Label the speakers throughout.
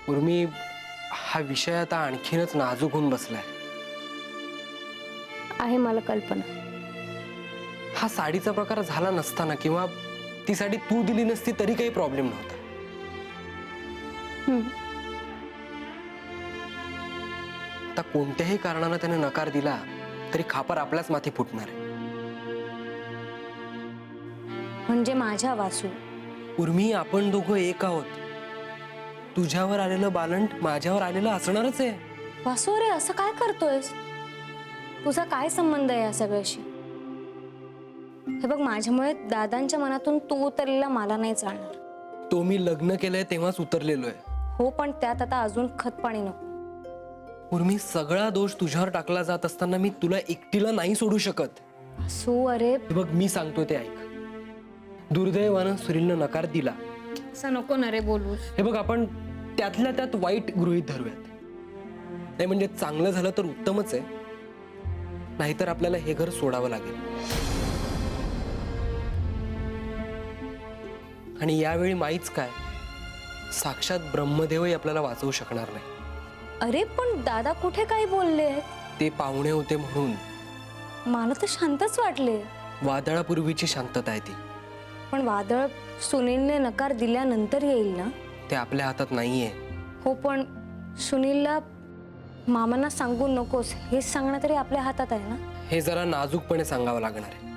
Speaker 1: उर्मी, हा विषय आता आणखीनच नाजूक होऊन बसलाय.
Speaker 2: आहे मला कल्पना.
Speaker 1: हा साडीचा प्रकार झाला नसताना किंवा ती साडी तू दिली नसती तरी काही प्रॉब्लेम नव्हता. आता कोणत्याही कारणाने त्याने नकार दिला तरी खापर आपल्याच माथी फुटणार आहे.
Speaker 2: म्हणजे माझ्या वासू.
Speaker 1: उर्मी, आपण दोघं एक आहोत. तुझ्यावर आलेलं बालंट माझ्यावर आलेलं असणारच आहे.
Speaker 2: वासू, अरे असं काय करतोयस? तुझा काय संबंध आहे या सगळ्याशी? हे बघ, माझ्यामुळे दादांच्या मनातून तू उतरलेला मला नाही चालणार.
Speaker 1: तो मी लग्न केलंय तेव्हाच उतरलेलो आहे.
Speaker 2: हो, पण त्यात आता अजून खतपाणी नको.
Speaker 1: उर्मी, सगळा दोष तुझ्यावर टाकला जात असताना मी तुला एकटीला नाही सोडू शकत.
Speaker 2: वासू, अरे
Speaker 1: हे बघ, मी सांगतोय ते ऐक. दुर्दैवानं सुनीलनं नकार दिला.
Speaker 2: असं नको ना रे बोलूस.
Speaker 1: हे बघ, आपण त्यातल्या त्यात वाईट गृहीत धरूयात. नाही म्हणजे चांगलं झालं तर उत्तमच आहे, नाहीतर आपल्याला हे घर सोडावं लागेल. आणि यावेळी माहीच काय, साक्षात ब्रह्मदेवही आपल्याला वाचवू शकणार नाही.
Speaker 2: अरे पण दादा कुठे काही बोलले?
Speaker 1: ते पाहुणे होते म्हणून.
Speaker 2: मला तर शांतच वाटले.
Speaker 1: वादळापूर्वीची शांतता आहे ती.
Speaker 2: पण वादळ सुनीलने नकार दिल्यानंतर येईल ना?
Speaker 1: ते आपल्या हातात नाहीये.
Speaker 2: हो, पण सुनीलला मामांना सांगू नकोस हे सांगणं तरी आपल्या हातात आहे ना?
Speaker 1: हे जरा नाजूकपणे सांगावं लागणार आहे.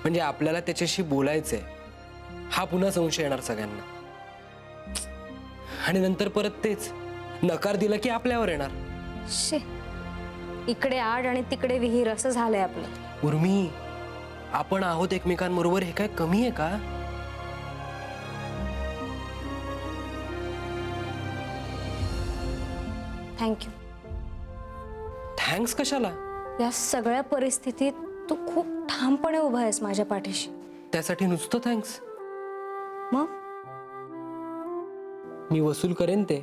Speaker 1: म्हणजे आपल्याला त्याच्याशी बोलायचंय, हा पुन्हा संशय येणार सगळ्यांना. आणि नंतर परत तेच, नकार दिला की आपल्यावर येणार.
Speaker 2: शे, इकडे आड आणि तिकडे विहीर असं झालंय आपलं.
Speaker 1: उर्मी, आपण आहोत एकमेकांबरोबर, हे काय कमी आहे का?
Speaker 2: थँक्यू.
Speaker 1: थँक्स कशाला?
Speaker 2: या सगळ्या परिस्थितीत तू खूप ठामपणे उभा आहेस माझ्या पाठीशी.
Speaker 1: त्यासाठी नुसतं थँक्स?
Speaker 2: मग
Speaker 1: मी वसूल करेन ते.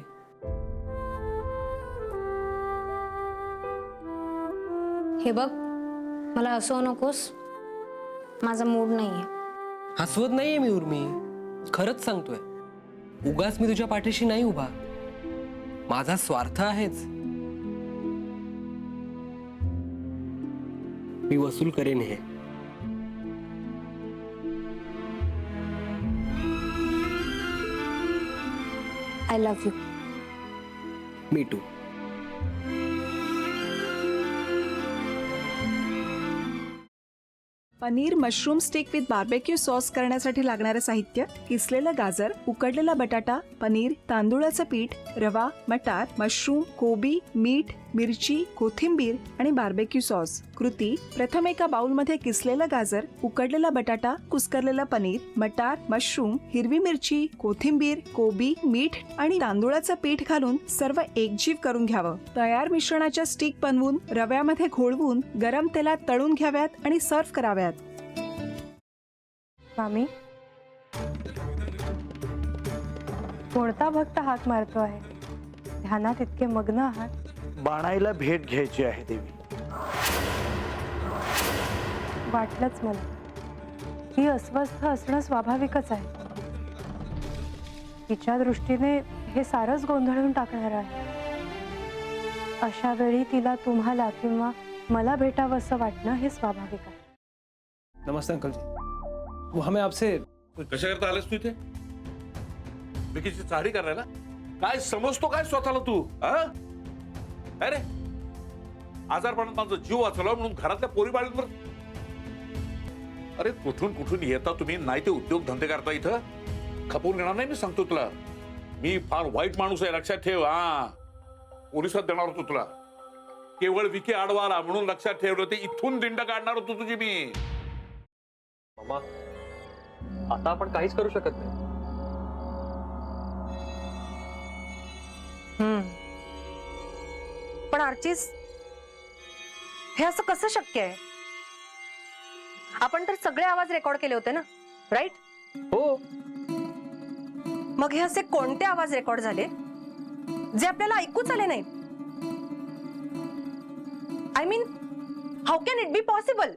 Speaker 2: हे बघ, मला हसवू नकोस, माझा मूड नाहीये.
Speaker 1: हसवत नाहीये मी उर्मी, खरंच सांगतोय. उगाच मी तुझ्या पाठीशी नाही उभा. माझा स्वार्थ आहेच. मी वसूल करेन हे.
Speaker 2: I love you.
Speaker 1: Me too.
Speaker 3: Paneer mushroom stick with barbecue sauce करण्यासाठी लागणारे साहित्य: किसलेलं गाजर, उकडलेला बटाटा, पनीर, तांदूळाचं पीठ, रवा, मटार, मशरूम, कोबी, मीठ, मिरची, कोथिंबीर आणि बार्बेक्यू सॉस. कृती: प्रथम एका बाउलमध्ये किसलेलं गाजर, उकडलेला बटाटा, कुस्करलेलं पनीर, मटार, मशरूम, हिरवी मिरची, कोथिंबीर, कोबी, मीठ आणि तांदूळाचं पीठ घालून सर्व एकजीव करून घ्यावं. तयार मिश्रणाच्या स्टिक बनवून रव्यामध्ये घोळवून गरम तेलात तळून घ्याव्यात आणि सर्व्ह कराव्यात.
Speaker 2: मामी, कोणता भक्त हाक मारतो आहे? ध्यानात इतके मग्न आहात.
Speaker 4: बाणाईला भेट घ्यायची आहे देवी.
Speaker 2: वाटलंच मला. ही अस्वस्थ असणं स्वाभाविकच आहे. तिच्या दृष्टीने हे सारंच गोंधळून टाकणार आहे. अशा वेळी तिला तुम्हाला किंवा मला भेटावं असं वाटणं हे स्वाभाविक आहे.
Speaker 5: नमस्ते अंकल जी. वो हमें आपसे
Speaker 6: कशा करता आलेस तू इथे? विकीची चाळी करायला? काय समजतो काय स्वतःला तू? अरे आजारपणात माझा जीव वाचवला म्हणून घरातल्या पोरी बाळींवर. अरे कुठून कुठून येता तुम्ही, नाही ते उद्योग धंदे करता इथं. खपवून घेणार नाही मी सांगतो तुला. मी फार वाईट माणूस आहे, लक्षात ठेव. पोलिसात देणार होतो तुला. केवळ विकी आडवा आला म्हणून लक्षात ठेवलं, ते इथून दिंड काढणार होतो तुझी मी.
Speaker 7: मामा, आता आपण काहीच करू शकत नाही.
Speaker 8: पण आर्चिस, हे असं कसं शक्य आहे? आपण तर सगळे आवाज रेकॉर्ड केले होते ना, राईट?
Speaker 7: हो.
Speaker 8: मग हे असे कोणते आवाज रेकॉर्ड झाले जे आपल्याला ऐकूच आले नाहीत? I mean, how can it be possible?